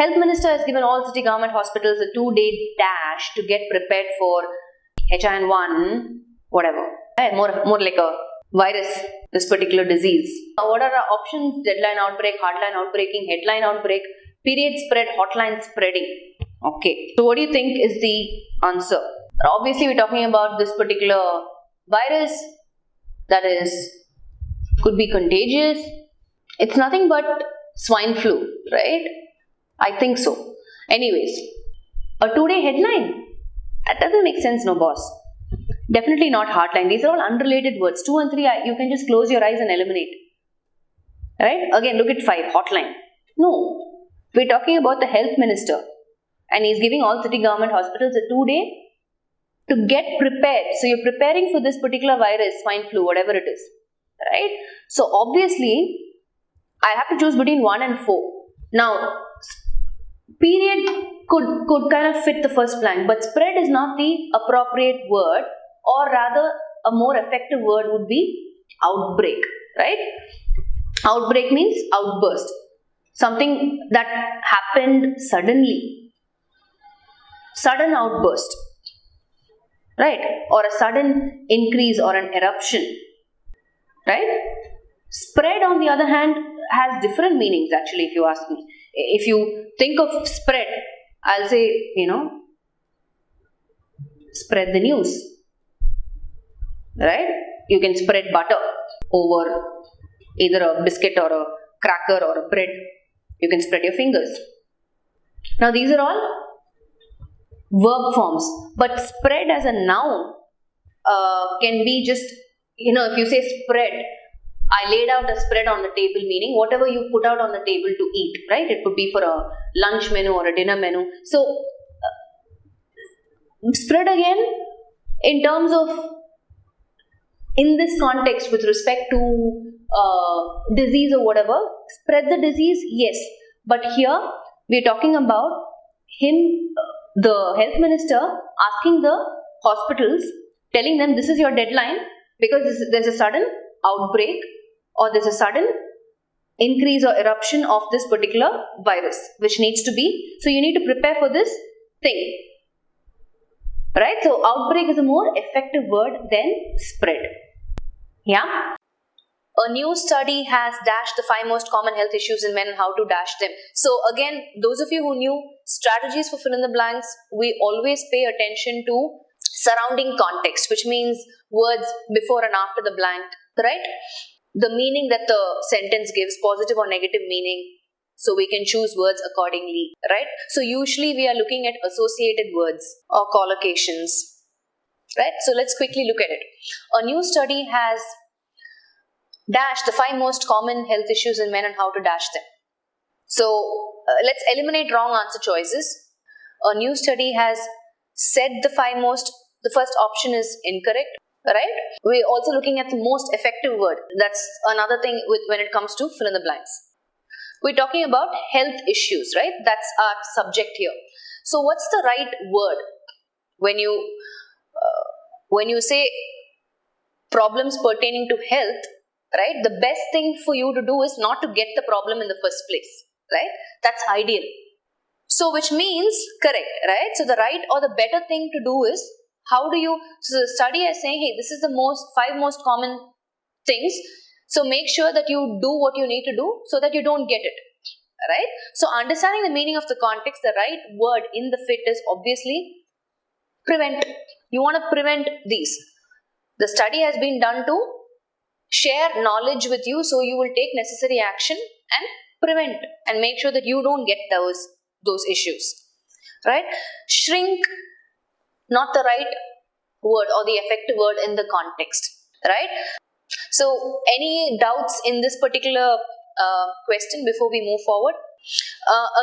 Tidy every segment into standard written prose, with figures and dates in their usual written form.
Health Minister has given all city government hospitals a 2-day dash to get prepared for H1N1, whatever. More like a virus, this particular disease. What are our options? Deadline outbreak, hardline outbreaking, headline outbreak, period spread, hotline spreading. Okay. So what do you think is the answer? Obviously, we're talking about this particular virus that could be contagious. It's nothing but swine flu, right? I think so. Anyways, a 2-day headline. That doesn't make sense, no boss. Definitely not hardline. These are all unrelated words. 2 and 3, you can just close your eyes and eliminate. Right? Again, look at 5, hotline. No. We're talking about the health minister. And he's giving all city government hospitals a 2-day to get prepared. So you're preparing for this particular virus, swine flu, whatever it is. Right? So obviously, I have to choose between 1 and 4. Now, period could kind of fit the first blank, but spread is not the appropriate word, or rather a more effective word would be outbreak, right? Outbreak means outburst. Something that happened suddenly. Sudden outburst, right? Or a sudden increase or an eruption, right? Spread, on the other hand, has different meanings actually, if you ask me. If you think of spread, I'll say, spread the news, right? You can spread butter over either a biscuit or a cracker or a bread. You can spread your fingers. Now, these are all verb forms, but spread as a noun can be just, if you say spread, I laid out a spread on the table, meaning whatever you put out on the table to eat, right? It could be for a lunch menu or a dinner menu. So, spread again, in terms of, in this context with respect to disease or whatever, spread the disease, yes. But here, we're talking about him, the health minister, asking the hospitals, telling them this is your deadline because there's a sudden outbreak or there's a sudden increase or eruption of this particular virus, which needs to be, so you need to prepare for this thing, right? So, outbreak is a more effective word than spread. Yeah. A new study has dashed the 5 most common health issues in men and how to dash them. So again, those of you who knew strategies for fill in the blanks, we always pay attention to surrounding context, which means words before and after the blank, right? The meaning that the sentence gives, positive or negative meaning. So we can choose words accordingly, right? So usually we are looking at associated words or collocations, right? So let's quickly look at it. A new study has dashed the 5 most common health issues in men and how to dash them. So let's eliminate wrong answer choices. A new study has said the 5 most, the first option is incorrect, right? We're also looking at the most effective word. That's another thing when it comes to fill in the blanks. We're talking about health issues, right? That's our subject here. So what's the right word when you say problems pertaining to health, right? The best thing for you to do is not to get the problem in the first place, right? That's ideal. So which means correct, right? So the right or the better thing to do is, so the study is saying, hey, this is the 5 most common things. So make sure that you do what you need to do so that you don't get it, right? So understanding the meaning of the context, the right word in the fit is obviously prevent. You want to prevent these. The study has been done to share knowledge with you, so you will take necessary action and prevent and make sure that you don't get those issues, right? Shrink, not the right word or the effective word in the context, right? So any doubts in this particular question before we move forward?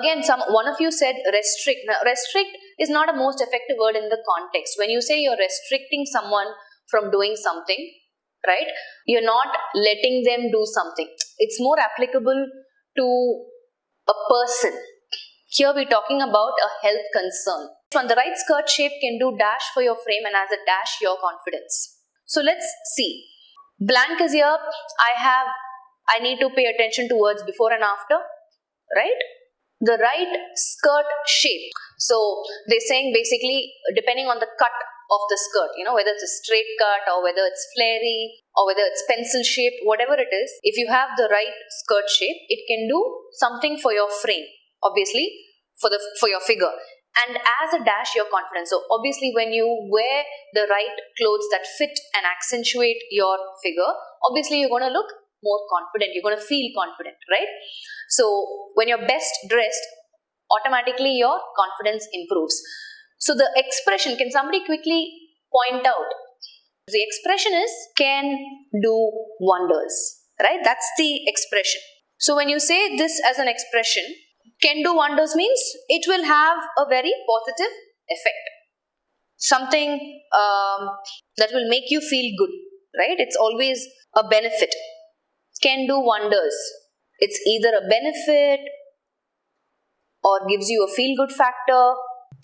Again, one of you said restrict. Now, restrict is not a most effective word in the context. When you say you're restricting someone from doing something, right? You're not letting them do something. It's more applicable to a person. Here we're talking about a health concern. On the right skirt shape can do dash for your frame and as a dash your confidence. So let's see. Blank is here. I need to pay attention to words before and after, right? the right skirt shape. So they're saying basically depending on the cut of the skirt, whether it's a straight cut or whether it's flary or whether it's pencil shaped, whatever it is, if you have the right skirt shape, it can do something for your frame, obviously for your figure, and as a dash your confidence. So obviously when you wear the right clothes that fit and accentuate your figure, obviously you're going to look more confident, you're going to feel confident, right? So when you're best dressed, automatically your confidence improves. So the expression, can somebody quickly point out? The expression is can do wonders, right? That's the expression. So when you say this as an expression, can do wonders means it will have a very positive effect. Something that will make you feel good, right? It's always a benefit. Can do wonders. It's either a benefit or gives you a feel good factor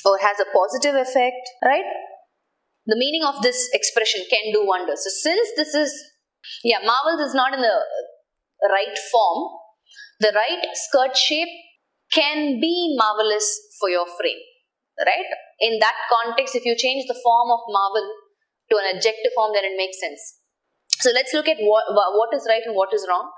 or has a positive effect, right? The meaning of this expression, can do wonders. So since this is, marvels is not in the right form, the right skirt shape can be marvelous for your frame, right? In that context, if you change the form of marvel to an adjective form, then it makes sense. So let's look at what is right and what is wrong.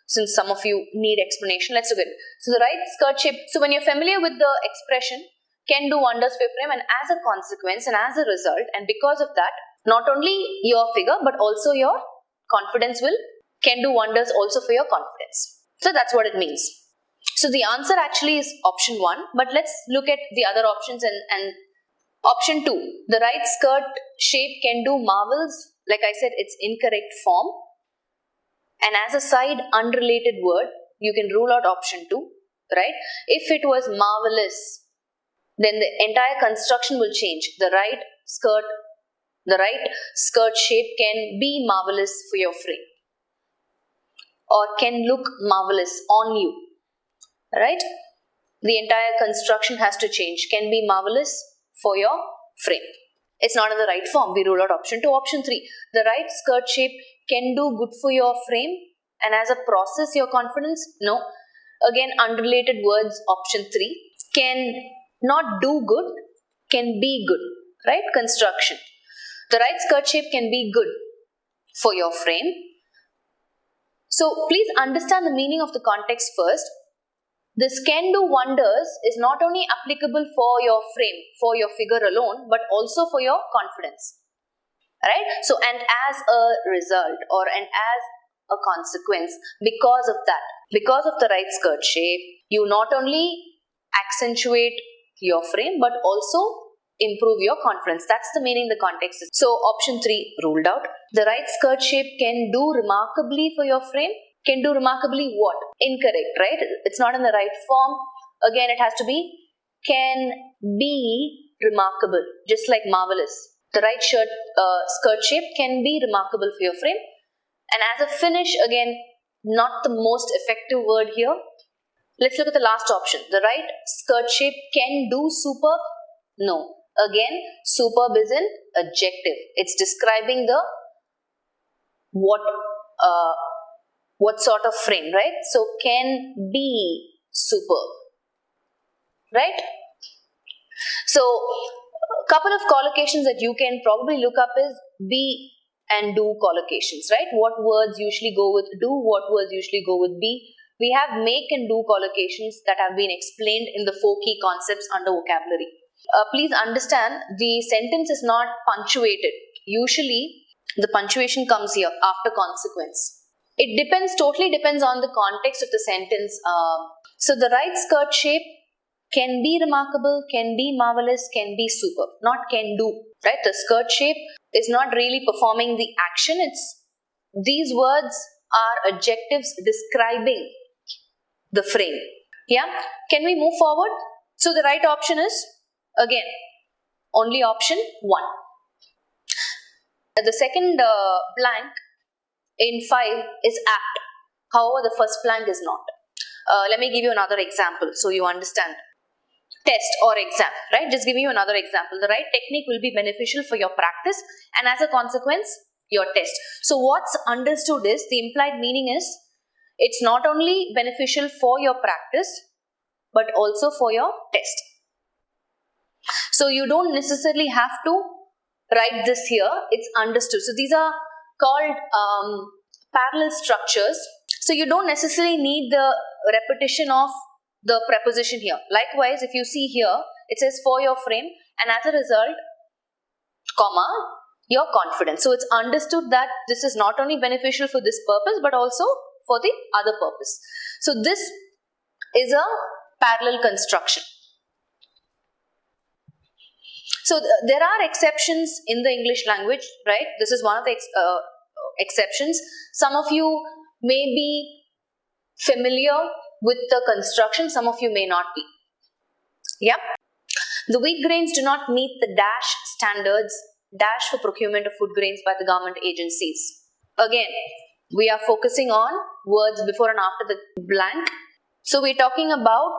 Since some of you need explanation, let's look at it. So the right skirt shape, so when you're familiar with the expression, can do wonders for your frame, and as a consequence and as a result, and because of that, not only your figure but also your confidence can do wonders also for your confidence. So that's what it means. So the answer actually is option 1, but let's look at the other options and option 2. The right skirt shape can do marvels. Like I said, it's incorrect form. And as a side unrelated word, you can rule out option 2, right? If it was marvelous, then the entire construction will change. The right skirt shape can be marvelous for your frame or can look marvelous on you, right? The entire construction has to change. Can be marvelous for your frame. It's not in the right form. We rule out option 2. Option 3. The right skirt shape can do good for your frame and as a process your confidence. No. Again, unrelated words. Option 3. Can not do good, can be good, right? Construction. The right skirt shape can be good for your frame. So please understand the meaning of the context first. This can do wonders is not only applicable for your frame, for your figure alone, but also for your confidence, right? So, and as a result and as a consequence, because of the right skirt shape, you not only accentuate your frame but also improve your confidence. That's the meaning the context is. So option 3 ruled out. The right skirt shape can do remarkably for your frame. Can do remarkably what? Incorrect, right? It's not in the right form. Again, it has to be can be remarkable, just like marvelous. The right skirt shape can be remarkable for your frame. And as a finish, again, not the most effective word here. Let's look at the last option. The right skirt shape can do superb. No. Again, superb is an adjective. It's describing the what sort of frame, right? So, can be superb, right? So, a couple of collocations that you can probably look up is be and do collocations, right? What words usually go with do, what words usually go with be. We have make and do collocations that have been explained in the 4 key concepts under vocabulary. Please understand, the sentence is not punctuated. Usually, the punctuation comes here after consequence. It totally depends on the context of the sentence. So, the right skirt shape can be remarkable, can be marvelous, can be superb, not can do, right? The skirt shape is not really performing the action. These words are adjectives describing the frame. Yeah, can we move forward? So the right option is, again, only option 1. The second blank in 5 is apt. However, the first blank is not. Let me give you another example so you understand. Test or exam, right? Just giving you another example. The right technique will be beneficial for your practice and as a consequence, your test. So what's understood is, the implied meaning is, it's not only beneficial for your practice, but also for your test. So you don't necessarily have to write this here, it's understood. So these are called parallel structures. So you don't necessarily need the repetition of the preposition here. Likewise, if you see here, it says for your frame, and as a result, comma, your confidence. So it's understood that this is not only beneficial for this purpose, but also for the other purpose. So this is a parallel construction. So there are exceptions in the English language, right? This is one of the exceptions. Some of you may be familiar with the construction, some of you may not be. Yeah. The wheat grains do not meet the dash standards, dash for procurement of food grains by the government agencies. Again, we are focusing on words before and after the blank. So we're talking about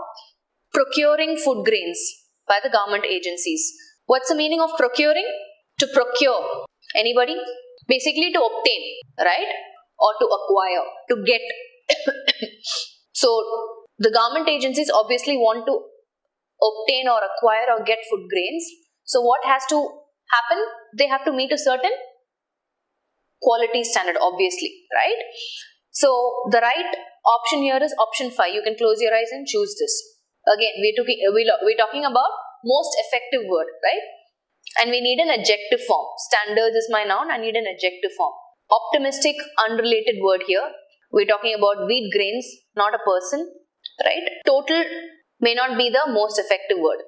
procuring food grains by the government agencies. What's the meaning of procuring? To procure. Anybody? Basically to obtain, right? Or to acquire, to get. So the government agencies obviously want to obtain or acquire or get food grains. So what has to happen? They have to meet a certain quality standard, obviously, right? So the right option here is option 5. You can close your eyes and choose this. Again, we're talking about most effective word, right? And we need an adjective form. Standards is my noun. I need an adjective form. Optimistic, unrelated word here. We're talking about wheat grains, not a person, right? Total may not be the most effective word.